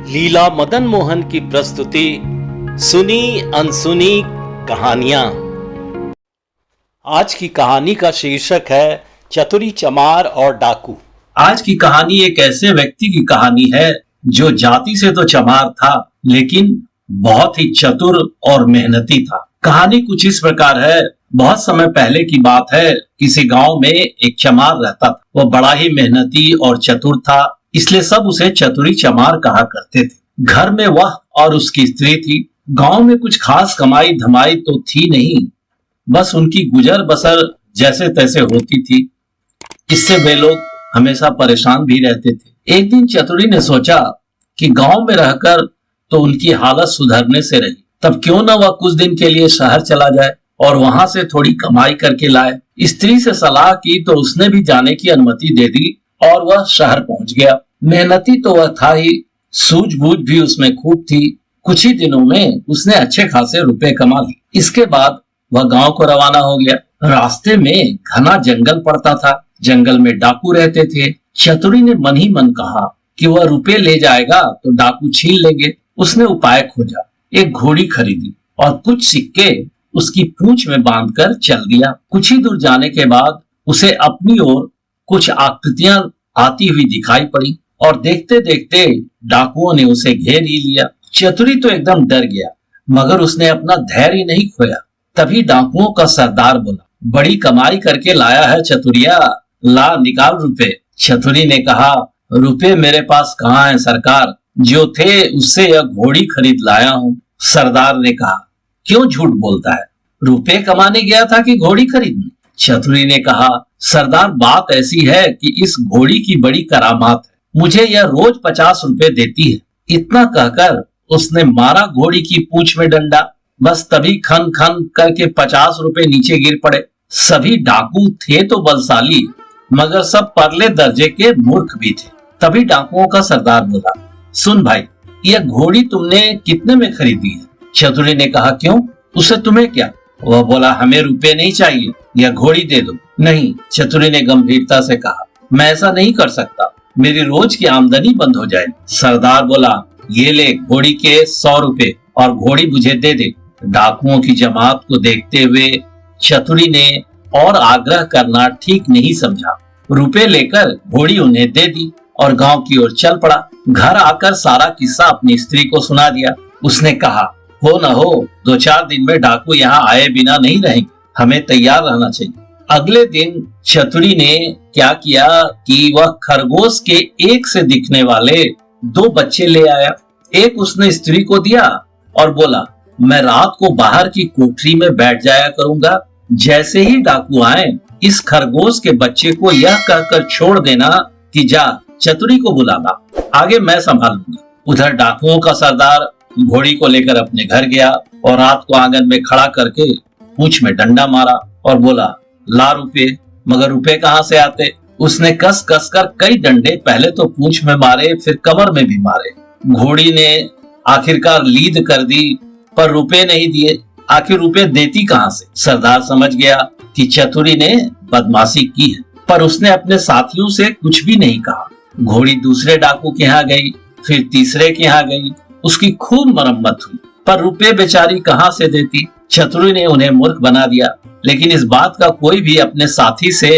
लीला मदन मोहन की प्रस्तुति सुनी अनसुनी कहानियां। आज की कहानी का शीर्षक है चतुरी, चमार और डाकू। आज की कहानी एक ऐसे व्यक्ति की कहानी है जो जाति से तो चमार था, लेकिन बहुत ही चतुर और मेहनती था। कहानी कुछ इस प्रकार है। बहुत समय पहले की बात है। किसी गांव में एक चमार रहता था। वह बड़ा ही मेहनती और चतुर था, इसलिए सब उसे चतुरी चमार कहा करते थे। घर में वह और उसकी स्त्री थी। गांव में कुछ खास कमाई धमाई तो थी नहीं, बस उनकी गुजर बसर जैसे तैसे होती थी। इससे वे लोग हमेशा परेशान भी रहते थे। एक दिन चतुरी ने सोचा कि गांव में रहकर तो उनकी हालत सुधरने से रही, तब क्यों न वह कुछ दिन के लिए शहर चला जाए और वहां से थोड़ी कमाई करके लाए। स्त्री से सलाह की तो उसने भी जाने की अनुमति दे दी और वह शहर पहुंच गया। मेहनती तो वह था ही, सूझबूझ भी उसमें खूब थी। कुछ ही दिनों में उसने अच्छे खासे रुपए कमा लिए। इसके बाद वह गांव को रवाना हो गया। रास्ते में घना जंगल पड़ता था। जंगल में डाकू रहते थे। चतुरी ने मन ही मन कहा कि वह रुपए ले जाएगा तो डाकू छीन लेंगे। उसने उपाय खोजा, एक घोड़ी खरीदी और कुछ सिक्के उसकी पूंछ में बांधकर चल दिया। कुछ ही दूर जाने के बाद उसे अपनी ओर कुछ आकृतियां आती हुई दिखाई पड़ी और देखते देखते डाकुओं ने उसे घेर ही लिया। चतुरी तो एकदम डर गया, मगर उसने अपना धैर्य नहीं खोया। तभी डाकुओं का सरदार बोला, बड़ी कमाई करके लाया है चतुरिया, ला निकाल रुपए। चतुरी ने कहा, रुपए मेरे पास कहाँ है सरकार, जो थे उससे यह घोड़ी खरीद लाया हूँ। सरदार ने कहा, क्यों झूठ बोलता है, रुपए कमाने गया था कि घोड़ी खरीदने? चतुरी ने कहा, सरदार बात ऐसी है कि इस घोड़ी की बड़ी करामात है, मुझे यह रोज 50 रुपए देती है। इतना कहकर उसने मारा घोड़ी की पूंछ में डंडा। बस तभी खन खन करके 50 रुपए नीचे गिर पड़े। सभी डाकू थे तो बलशाली, मगर सब परले दर्जे के मूर्ख भी थे। तभी डाकुओं का सरदार बोला, सुन भाई, यह घोड़ी तुमने कितने में खरीदी है? चतुरी ने कहा, क्यों, उससे तुम्हें क्या? वह बोला, हमें रुपए नहीं चाहिए, यह घोड़ी दे दो। नहीं, चतुरी ने गंभीरता से कहा, मैं ऐसा नहीं कर सकता, मेरी रोज की आमदनी बंद हो जाएगी। सरदार बोला, ये ले घोड़ी के 100 रुपए और घोड़ी मुझे दे दे। डाकुओं की जमात को देखते हुए चतुरी ने और आग्रह करना ठीक नहीं समझा। रुपए लेकर घोड़ी उन्हें दे दी और गांव की ओर चल पड़ा। घर आकर सारा किस्सा अपनी स्त्री को सुना दिया। उसने कहा, हो न हो 2-4 दिन में डाकू यहाँ आए बिना नहीं रहेंगे, हमें तैयार रहना चाहिए। अगले दिन चतुरी ने क्या किया कि वह खरगोश के एक से दिखने वाले 2 बच्चे ले आया। एक उसने स्त्री को दिया और बोला, मैं रात को बाहर की कोठरी में बैठ जाया करूंगा, जैसे ही डाकू आए इस खरगोश के बच्चे को यह कहकर छोड़ देना कि जा चतुरी को बुला ला, आगे मैं संभालूंगा। उधर डाकुओं का सरदार घोड़ी को लेकर अपने घर गया और रात को आंगन में खड़ा करके पूंछ में डंडा मारा और बोला, ला रुपए। मगर रुपए कहाँ से आते? उसने कस कस कर कई डंडे पहले तो पूंछ में मारे, फिर कमर में भी मारे। घोड़ी ने आखिरकार लीद कर दी, पर रुपए नहीं दिए। आखिर रुपए देती कहाँ से? सरदार समझ गया कि चतुरी ने बदमाशी की है, पर उसने अपने साथियों से कुछ भी नहीं कहा। घोड़ी दूसरे डाकू के यहाँ गई, फिर तीसरे के यहाँ गई। उसकी खूब मरम्मत हुई, पर रुपए बेचारी कहाँ से देती? चतुरी ने उन्हें मूर्ख बना दिया, लेकिन इस बात का कोई भी अपने साथी से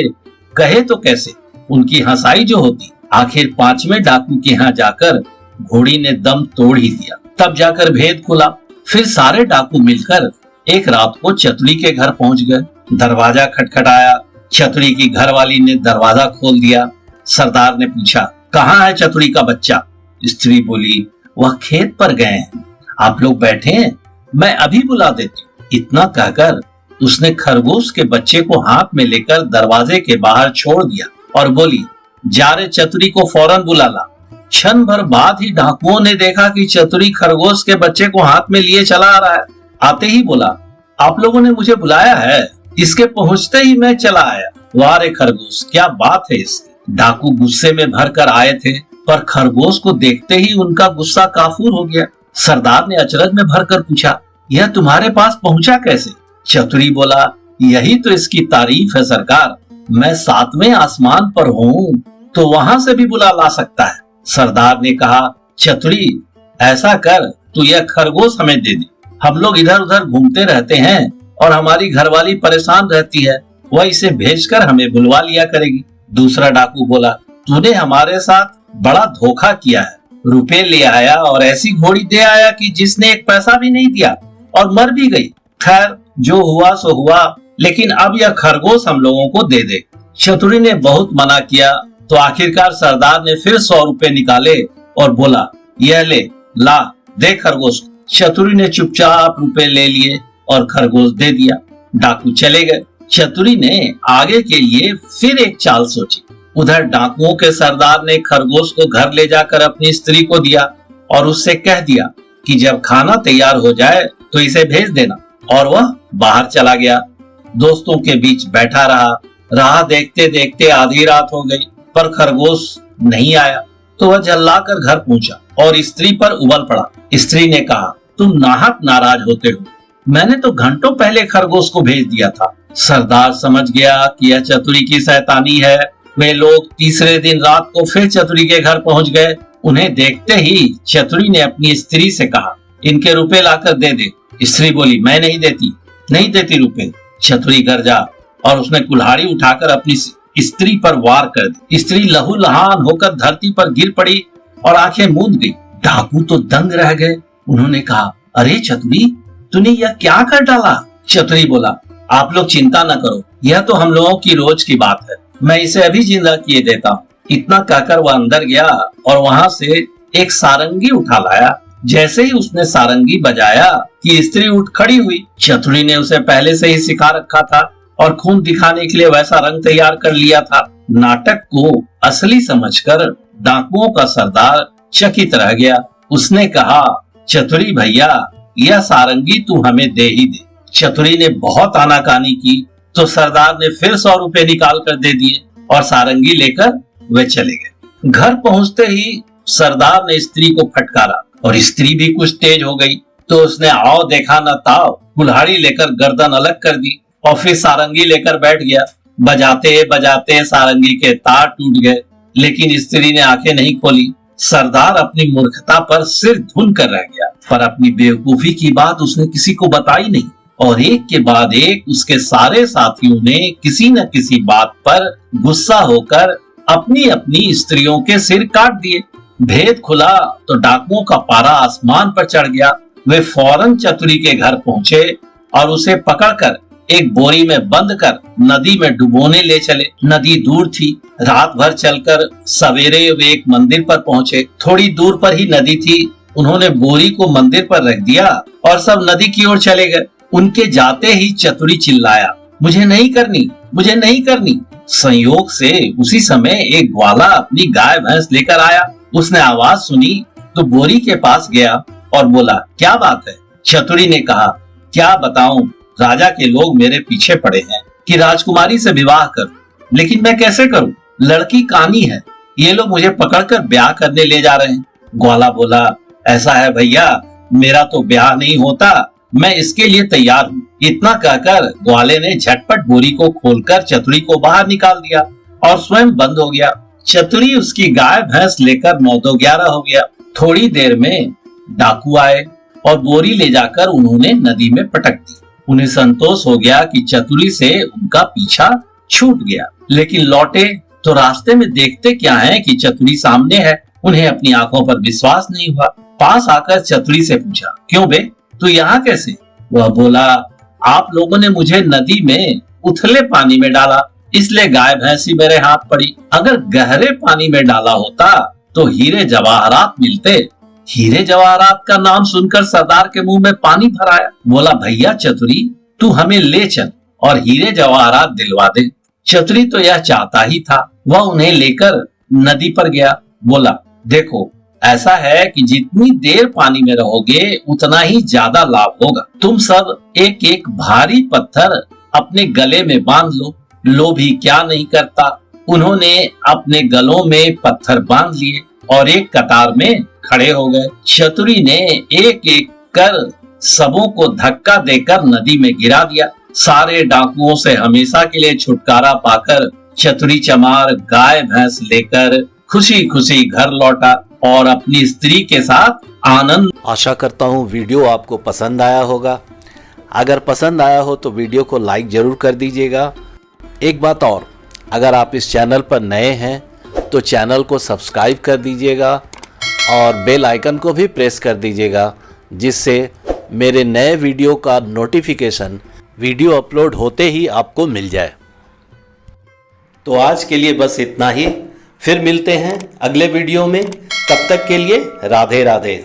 कहे तो कैसे? उनकी हंसाई जो होती। आखिर 5वें डाकू के यहाँ जाकर घोड़ी ने दम तोड़ ही दिया। तब जाकर भेद खुला। फिर सारे डाकू मिलकर एक रात को चतुरी के घर पहुंच गए। दरवाजा खटखटाया। चतुरी की घरवाली ने दरवाजा खोल दिया। सरदार ने पूछा, कहाँ है चतुरी का बच्चा? स्त्री बोली, वह खेत पर गए हैं, आप लोग बैठे हैं, मैं अभी बुला देती हूँ। इतना कहकर उसने खरगोश के बच्चे को हाथ में लेकर दरवाजे के बाहर छोड़ दिया और बोली, जा रे चतुरी को फौरन बुला ला। क्षण भर बाद ही डाकुओं ने देखा कि चतुरी खरगोश के बच्चे को हाथ में लिए चला आ रहा है। आते ही बोला, आप लोगों ने मुझे बुलाया है? इसके पहुंचते ही मैं चला आया। वाह रे खरगोश, क्या बात है इसकी। डाकू गुस्से में भर कर आए थे, पर खरगोश को देखते ही उनका गुस्सा काफूर हो गया। सरदार ने अचरज में भरकर पूछा, यह तुम्हारे पास पहुंचा कैसे? चतुरी बोला, यही तो इसकी तारीफ है सरकार, मैं 7वें आसमान पर हूँ तो वहां से भी बुला ला सकता है। सरदार ने कहा, चतुरी ऐसा कर, तू यह खरगोश हमें दे दे। हम लोग इधर उधर घूमते रहते हैं और हमारी घरवाली परेशान रहती है, वह इसे भेजकर हमें बुलवा लिया करेगी। दूसरा डाकू बोला, तूने हमारे साथ बड़ा धोखा किया है, रुपए ले आया और ऐसी घोड़ी दे आया कि जिसने एक पैसा भी नहीं दिया और मर भी गई। खैर, जो हुआ सो हुआ, लेकिन अब यह खरगोश हम लोगों को दे दे। चतुरी ने बहुत मना किया तो आखिरकार सरदार ने फिर 100 रुपए निकाले और बोला, यह ले, ला दे खरगोश। चतुरी ने चुपचाप रुपए ले लिए और खरगोश दे दिया। डाकू चले गए। चतुरी ने आगे के लिए फिर एक चाल सोची। उधर डाकुओं के सरदार ने खरगोश को घर ले जाकर अपनी स्त्री को दिया और उससे कह दिया कि जब खाना तैयार हो जाए तो इसे भेज देना, और वह बाहर चला गया। दोस्तों के बीच बैठा रहा। राह देखते देखते आधी रात हो गई, पर खरगोश नहीं आया तो वह झल्लाकर घर पहुंचा और स्त्री पर उबल पड़ा। स्त्री ने कहा, तुम नाहक नाराज होते हो, मैंने तो घंटों पहले खरगोश को भेज दिया था। सरदार समझ गया कि यह चतुरी की शैतानी है। वे लोग तीसरे दिन रात को फिर चतुरी के घर पहुंच गए। उन्हें देखते ही चतुरी ने अपनी स्त्री से कहा, इनके रुपए लाकर दे दे। स्त्री बोली, मैं नहीं देती रुपए। चतुरी घर जा और उसने कुल्हाड़ी उठाकर अपनी स्त्री पर वार कर दी। स्त्री लहूलुहान होकर धरती पर गिर पड़ी और आंखें मूंद गई। डाकू तो दंग रह गए। उन्होंने कहा, अरे चतुरी, तूने यह क्या कर डाला? चतुरी बोला, आप लोग चिंता न करो, यह तो हम लोगों की रोज की बात है, मैं इसे अभी जिंदा किए देता हूँ। इतना कहकर वह अंदर गया और वहां से एक सारंगी उठा लाया। जैसे ही उसने सारंगी बजाया कि स्त्री उठ खड़ी हुई। चतुरी ने उसे पहले से ही सिखा रखा था और खून दिखाने के लिए वैसा रंग तैयार कर लिया था। नाटक को असली समझकर डाकुओं का सरदार चकित रह गया। उसने कहा, चतुरी भैया, यह सारंगी तू हमें दे ही दे। चतुरी ने बहुत आनाकानी की तो सरदार ने फिर 100 रुपए निकाल कर दे दिए और सारंगी लेकर वे चले गए। घर पहुंचते ही सरदार ने स्त्री को फटकारा और स्त्री भी कुछ तेज हो गई तो उसने आओ देखा न ताओ कुल्हाड़ी लेकर गर्दन अलग कर दी और फिर सारंगी लेकर बैठ गया। बजाते बजाते सारंगी के तार टूट गए, लेकिन स्त्री ने आंखें नहीं खोली। सरदार अपनी मूर्खता पर सिर धुन कर रह गया, पर अपनी बेवकूफी की बात उसने किसी को बताई नहीं और एक के बाद एक उसके सारे साथियों ने किसी न किसी बात पर गुस्सा होकर अपनी अपनी स्त्रियों के सिर काट दिए। भेद खुला तो डाकुओं का पारा आसमान पर चढ़ गया। वे फौरन चतुरी के घर पहुंचे और उसे पकड़कर एक बोरी में बंद कर नदी में डुबोने ले चले। नदी दूर थी। रात भर चलकर सवेरे वे एक मंदिर पर पहुंचे। थोड़ी दूर पर ही नदी थी। उन्होंने बोरी को मंदिर पर रख दिया और सब नदी की ओर चले गए। उनके जाते ही चतुरी चिल्लाया, मुझे नहीं करनी, मुझे नहीं करनी। संयोग से उसी समय एक ग्वाला अपनी गाय भैंस लेकर आया। उसने आवाज सुनी तो बोरी के पास गया और बोला, क्या बात है? चतुरी ने कहा, क्या बताऊं, राजा के लोग मेरे पीछे पड़े हैं कि राजकुमारी से विवाह करूं, लेकिन मैं कैसे करूं? लड़की कानी है, ये लोग मुझे पकड़कर ब्याह करने ले जा रहे हैं। ग्वाला बोला, ऐसा है भैया, मेरा तो ब्याह नहीं होता, मैं इसके लिए तैयार हूँ। इतना कहकर ग्वाले ने झटपट बोरी को खोलकर चतुरी को बाहर निकाल दिया और स्वयं बंद हो गया। चतुरी उसकी गाय भैंस लेकर 9-11 हो गया। थोड़ी देर में डाकू आए और बोरी ले जाकर उन्होंने नदी में पटक दी। उन्हें संतोष हो गया कि चतुरी से उनका पीछा छूट गया, लेकिन लौटे तो रास्ते में देखते क्या है कि चतुरी सामने है। उन्हें अपनी आंखों पर विश्वास नहीं हुआ। पास आकर चतुरी से पूछा, क्यों बे, तू यहाँ कैसे? वह बोला, आप लोगों ने मुझे नदी में उथले पानी में डाला, इसलिए गाय भैंसी मेरे हाथ पड़ी। अगर गहरे पानी में डाला होता तो हीरे जवाहरात मिलते। हीरे जवाहरात का नाम सुनकर सरदार के मुंह में पानी भर आया। बोला, भैया चतुरी, तू हमें ले चल और हीरे जवाहरात दिलवा दे। चतुरी तो यह चाहता ही था। वह उन्हें लेकर नदी पर गया। बोला, देखो, ऐसा है कि जितनी देर पानी में रहोगे उतना ही ज्यादा लाभ होगा। तुम सब एक एक भारी पत्थर अपने गले में बांध लो। लोभी क्या नहीं करता। उन्होंने अपने गलों में पत्थर बांध लिए और एक कतार में खड़े हो गए। चतुरी ने एक एक कर सबों को धक्का देकर नदी में गिरा दिया। सारे डाकुओं से हमेशा के लिए छुटकारा पाकर चतुरी चमार गाय भैंस लेकर खुशी खुशी घर लौटा और अपनी स्त्री के साथ आनंद। आशा करता हूँ वीडियो आपको पसंद आया होगा। अगर पसंद आया हो तो वीडियो को लाइक ज़रूर कर दीजिएगा। एक बात और, अगर आप इस चैनल पर नए हैं तो चैनल को सब्सक्राइब कर दीजिएगा और बेल आइकन को भी प्रेस कर दीजिएगा, जिससे मेरे नए वीडियो का नोटिफिकेशन वीडियो अपलोड होते ही आपको मिल जाए। तो आज के लिए बस इतना ही। फिर मिलते हैं अगले वीडियो में। तब तक के लिए राधे राधे।